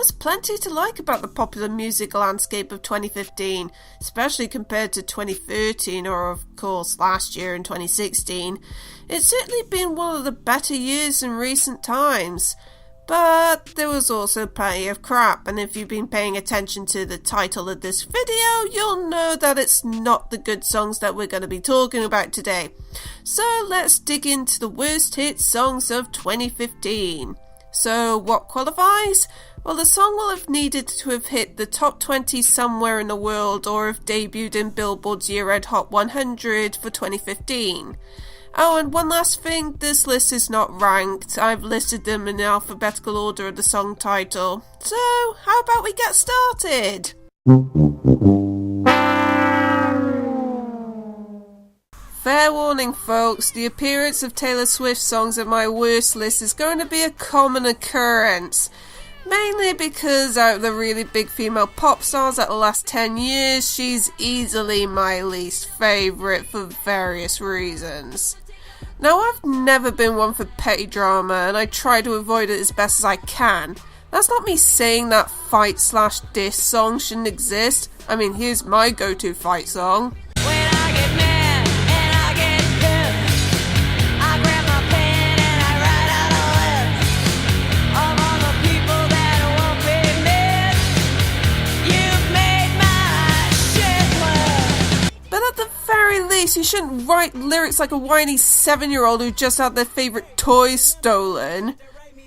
was plenty to like about the popular music landscape of 2015, especially compared to 2013 or of course last year in 2016. It's certainly been one of the better years in recent times. But there was also plenty of crap, and if you've been paying attention to the title of this video, you'll know that it's not the good songs that we're going to be talking about today. So let's dig into the worst hit songs of 2015. So what qualifies? Well, the song will have needed to have hit the top 20 somewhere in the world or have debuted in Billboard's year-end Hot 100 for 2015. Oh, and one last thing, this list is not ranked. I've listed them in the alphabetical order of the song title. So, how about we get started? Fair warning, folks, the appearance of Taylor Swift songs in my worst list is going to be a common occurrence. Mainly because out of the really big female pop stars at the last 10 years, she's easily my least favourite for various reasons. Now, I've never been one for petty drama, and I try to avoid it as best as I can. That's not me saying that fight/diss song shouldn't exist. I mean, here's my go-to fight song. When I get mad and I get pissed, I grab my pen and I write out a list of all the people that won't be missed. You've made my shit work. But at the very least, you shouldn't write lyrics like a whiny 7-year-old who just had their favourite toy stolen.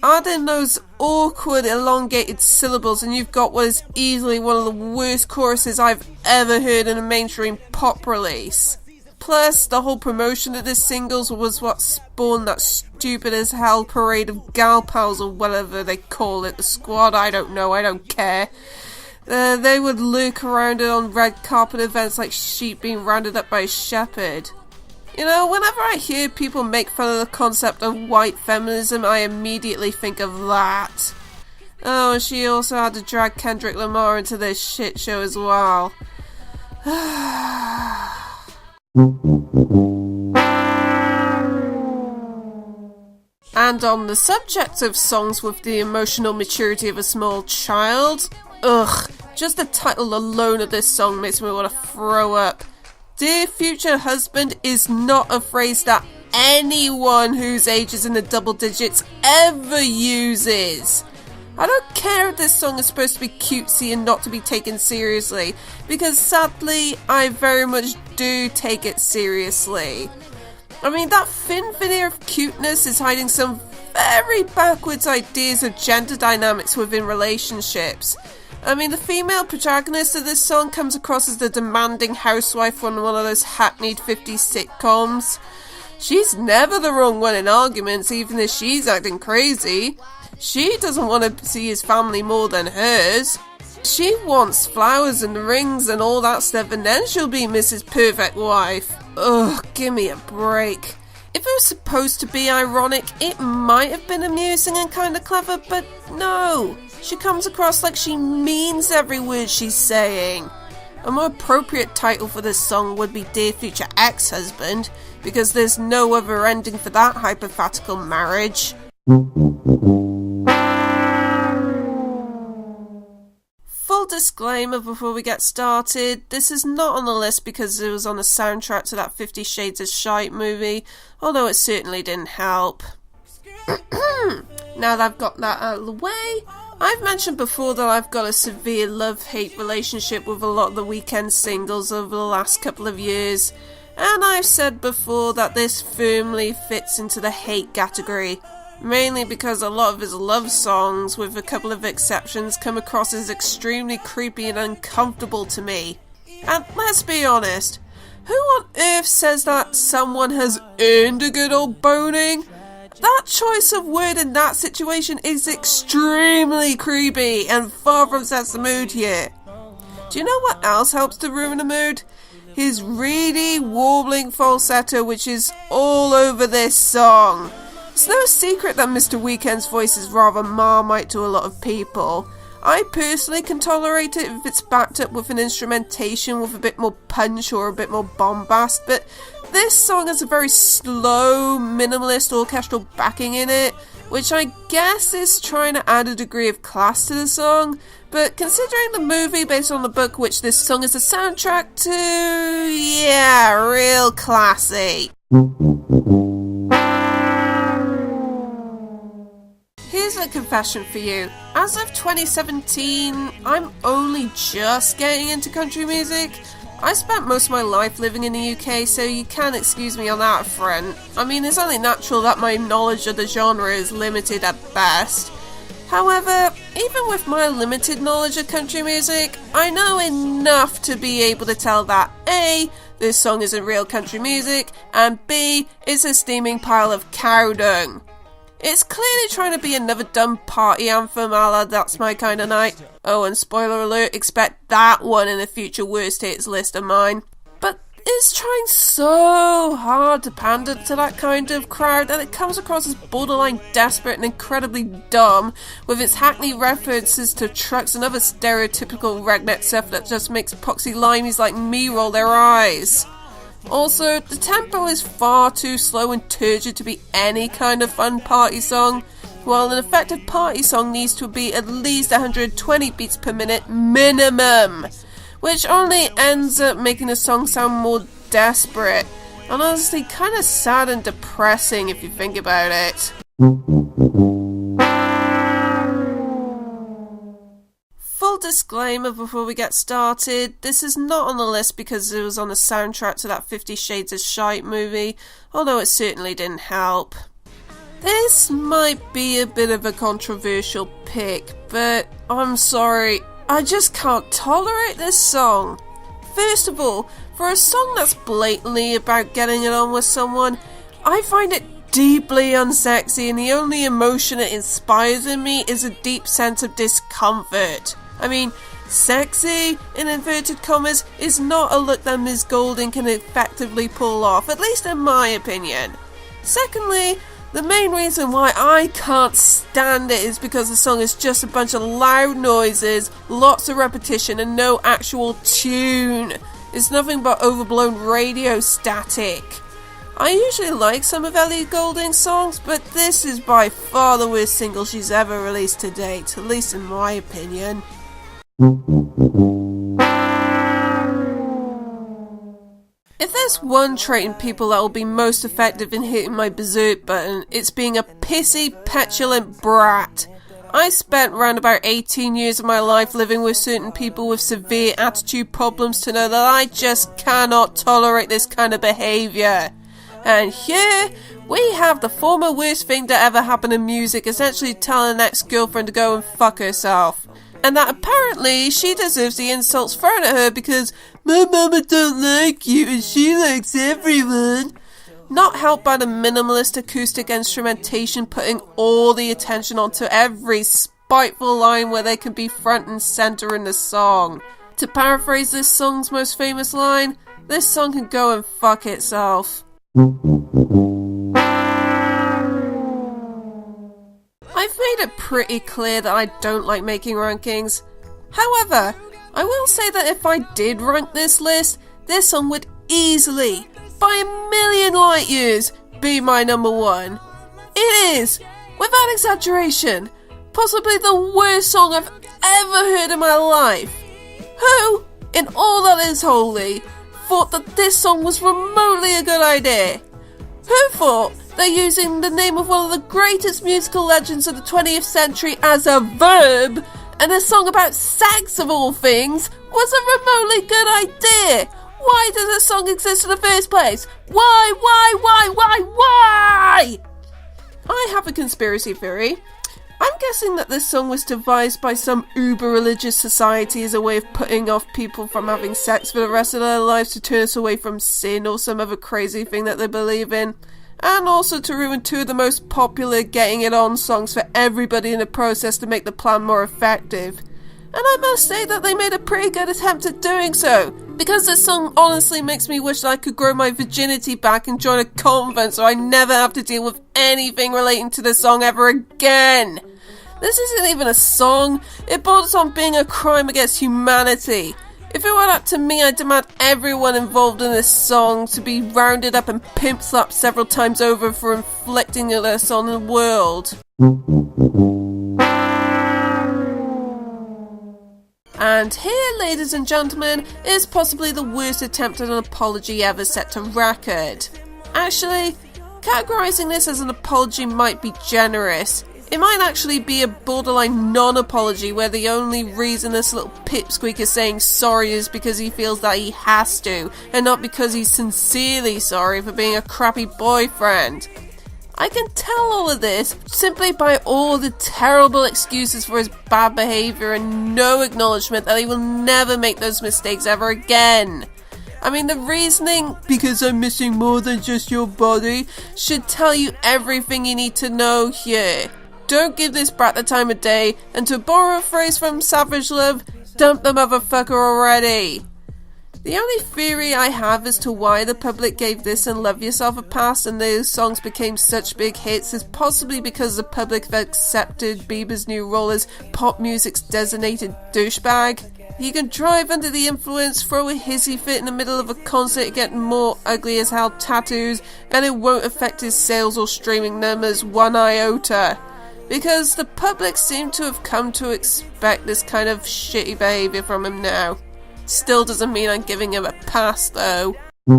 Add in those awkward, elongated syllables and you've got what is easily one of the worst choruses I've ever heard in a mainstream pop release. Plus, the whole promotion of this singles was what spawned that stupid as hell parade of gal pals or whatever they call it, the squad, I don't know, I don't care. They would lurk around it on red carpet events like sheep being rounded up by a shepherd. You know, whenever I hear people make fun of the concept of white feminism, I immediately think of that. Oh, and she also had to drag Kendrick Lamar into this shit show as well. And on the subject of songs with the emotional maturity of a small child, just the title alone of this song makes me want to throw up. Dear future husband is not a phrase that anyone whose age is in the double digits ever uses. I don't care if this song is supposed to be cutesy and not to be taken seriously, because sadly, I very much do take it seriously. I mean, that thin veneer of cuteness is hiding some very backwards ideas of gender dynamics within relationships. I mean, the female protagonist of this song comes across as the demanding housewife from one of those hackneyed 50s sitcoms. She's never the wrong one in arguments, even if she's acting crazy. She doesn't want to see his family more than hers. She wants flowers and rings and all that stuff, and then she'll be Mrs. Perfect Wife. Ugh, give me a break. If it was supposed to be ironic, it might have been amusing and kind of clever, but no. She comes across like she means every word she's saying. A more appropriate title for this song would be Dear Future Ex-Husband, because there's no other ending for that hypothetical marriage. Full disclaimer before we get started, this is not on the list because it was on the soundtrack to that 50 Shades of Shite movie, although it certainly didn't help. Now that I've got that out of the way, I've mentioned before that I've got a severe love-hate relationship with a lot of the Weeknd singles over the last couple of years, and I've said before that this firmly fits into the hate category, mainly because a lot of his love songs, with a couple of exceptions, come across as extremely creepy and uncomfortable to me. And let's be honest, who on earth says that someone has earned a good old boning? That choice of word in that situation is extremely creepy and far from sets the mood here. Do you know what else helps to ruin the mood? His really warbling falsetto, which is all over this song. It's no secret that Mr. Weeknd's voice is rather Marmite to a lot of people. I personally can tolerate it if it's backed up with an instrumentation with a bit more punch or a bit more bombast, but this song has a very slow, minimalist orchestral backing in it, which I guess is trying to add a degree of class to the song, but considering the movie based on the book which this song is a soundtrack to, yeah, real classy. Here's a confession for you. As of 2017, I'm only just getting into country music. I spent most of my life living in the UK, so you can't excuse me on that front. I mean, it's only natural that my knowledge of the genre is limited at best. However, even with my limited knowledge of country music, I know enough to be able to tell that A, this song isn't real country music, and B, it's a steaming pile of cow dung. It's clearly trying to be another dumb party anthem a la That's My Kinda Night. Oh, and spoiler alert, expect that one in a future worst hits list of mine. But it's trying so hard to pander to that kind of crowd that it comes across as borderline desperate and incredibly dumb, with its hackney references to trucks and other stereotypical redneck stuff that just makes poxy limeys like me roll their eyes. Also, the tempo is far too slow and turgid to be any kind of fun party song, while an effective party song needs to be at least 120 beats per minute minimum, which only ends up making the song sound more desperate, and honestly kind of sad and depressing if you think about it. Full disclaimer before we get started, this is not on the list because it was on the soundtrack to that 50 Shades of Shite movie, although it certainly didn't help. This might be a bit of a controversial pick, but I'm sorry, I just can't tolerate this song. First of all, for a song that's blatantly about getting it on with someone, I find it deeply unsexy, and the only emotion it inspires in me is a deep sense of discomfort. I mean, sexy, in inverted commas, is not a look that Ms. Goulding can effectively pull off, at least in my opinion. Secondly, the main reason why I can't stand it is because the song is just a bunch of loud noises, lots of repetition, and no actual tune. It's nothing but overblown radio static. I usually like some of Ellie Goulding's songs, but this is by far the worst single she's ever released to date, at least in my opinion. If there's one trait in people that will be most effective in hitting my berserk button, it's being a pissy, petulant brat. I spent around about 18 years of my life living with certain people with severe attitude problems to know that I just cannot tolerate this kind of behaviour. And here we have the former worst thing to ever happen in music essentially telling an ex-girlfriend to go and fuck herself. And that apparently she deserves the insults thrown at her because my mama don't like you and she likes everyone. Not helped by the minimalist acoustic instrumentation putting all the attention onto every spiteful line where they can be front and centre in the song. To paraphrase this song's most famous line, this song can go and fuck itself. I've made it pretty clear that I don't like making rankings. However, I will say that if I did rank this list, this song would easily, by a million light years, be my number one. It is, without exaggeration, possibly the worst song I've ever heard in my life. Who, in all that is holy, thought that this song was remotely a good idea? Who thought that using the name of one of the greatest musical legends of the 20th century as a verb, and a song about sex of all things, was a remotely good idea? Why does this song exist in the first place? Why? I have a conspiracy theory. I'm guessing that this song was devised by some uber-religious society as a way of putting off people from having sex for the rest of their lives to turn us away from sin or some other crazy thing that they believe in. And also to ruin two of the most popular Getting It On songs for everybody in the process to make the plan more effective. And I must say that they made a pretty good attempt at doing so, because this song honestly makes me wish that I could grow my virginity back and join a convent so I never have to deal with anything relating to this song ever again. This isn't even a song, it borders on being a crime against humanity. If it were up to me, I'd demand everyone involved in this song to be rounded up and pimp slapped several times over for inflicting this on the world. And here, ladies and gentlemen, is possibly the worst attempt at an apology ever set to record. Actually, categorising this as an apology might be generous. It might actually be a borderline non-apology where the only reason this little pipsqueak is saying sorry is because he feels that he has to, and not because he's sincerely sorry for being a crappy boyfriend. I can tell all of this simply by all the terrible excuses for his bad behaviour and no acknowledgement that he will never make those mistakes ever again. I mean, the reasoning, because I'm missing more than just your body, should tell you everything you need to know here. Don't give this brat the time of day, and to borrow a phrase from Savage Love, dump the motherfucker already. The only theory I have as to why the public gave this and Love Yourself a pass and those songs became such big hits is possibly because the public have accepted Bieber's new role as pop music's designated douchebag. He can drive under the influence, throw a hissy fit in the middle of a concert, get more ugly as hell tattoos, and it won't affect his sales or streaming numbers one iota. Because the public seem to have come to expect this kind of shitty behaviour from him now. Still doesn't mean I'm giving him a pass though. You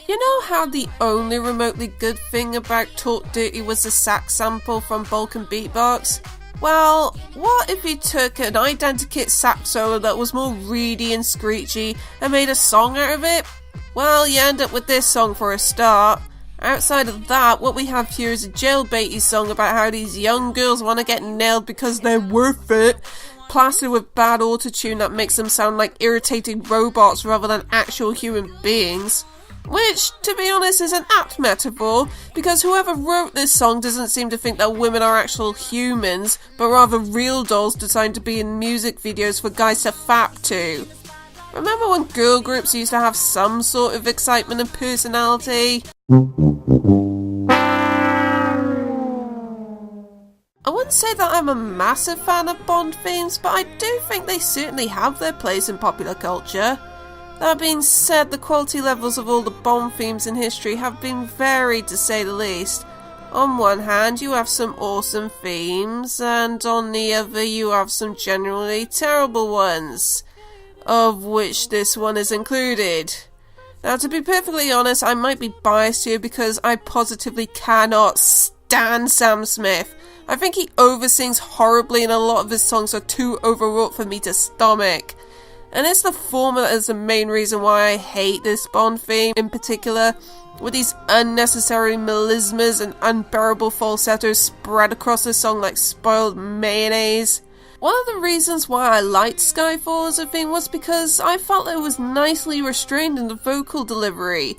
know how the only remotely good thing about Talk Dirty was the sax sample from Bulk and Beatbox? Well, what if you took an identikit sax solo that was more reedy and screechy and made a song out of it? Well, you end up with this song for a start. Outside of that, what we have here is a jailbaity song about how these young girls want to get nailed because they're worth it, plastered with bad autotune that makes them sound like irritating robots rather than actual human beings. Which, to be honest, is an apt metaphor, because whoever wrote this song doesn't seem to think that women are actual humans, but rather real dolls designed to be in music videos for guys to fap to. Remember when girl groups used to have some sort of excitement and personality? I wouldn't say that I'm a massive fan of Bond themes, but I do think they certainly have their place in popular culture. That being said, the quality levels of all the Bond themes in history have been varied to say the least. On one hand, you have some awesome themes, and on the other you have some generally terrible ones, of which this one is included. Now, to be perfectly honest, I might be biased here because I positively cannot stand Sam Smith. I think he oversings horribly and a lot of his songs are too overwrought for me to stomach. And it's the former that is the main reason why I hate this Bond theme in particular, with these unnecessary melismas and unbearable falsettos spread across the song like spoiled mayonnaise. One of the reasons why I liked Skyfall as a theme was because I felt it was nicely restrained in the vocal delivery,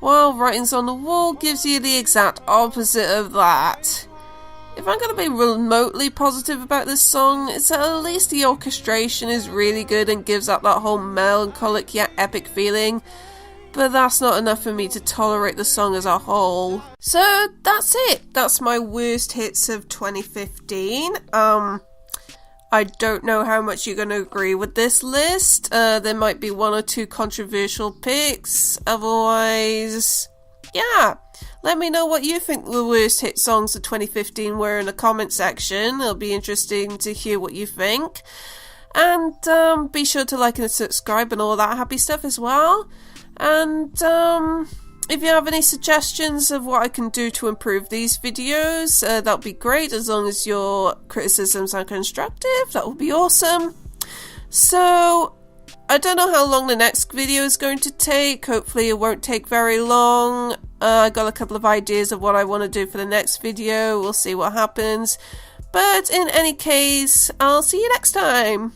while Writings on the Wall gives you the exact opposite of that. If I'm going to be remotely positive about this song, it's that at least the orchestration is really good and gives up that whole melancholic yet epic feeling, but that's not enough for me to tolerate the song as a whole. So that's it. That's my worst hits of 2015. I don't know how much you're going to agree with this list. There might be one or two controversial picks. Otherwise, yeah. Let me know what you think the worst hit songs of 2015 were in the comment section. It'll be interesting to hear what you think. And be sure to like and subscribe and all that happy stuff as well. And if you have any suggestions of what I can do to improve these videos, that would be great, as long as your criticisms are constructive. That would be awesome. So, I don't know how long the next video is going to take. Hopefully it won't take very long. I got a couple of ideas of what I want to do for the next video. We'll see what happens. But in any case, I'll see you next time.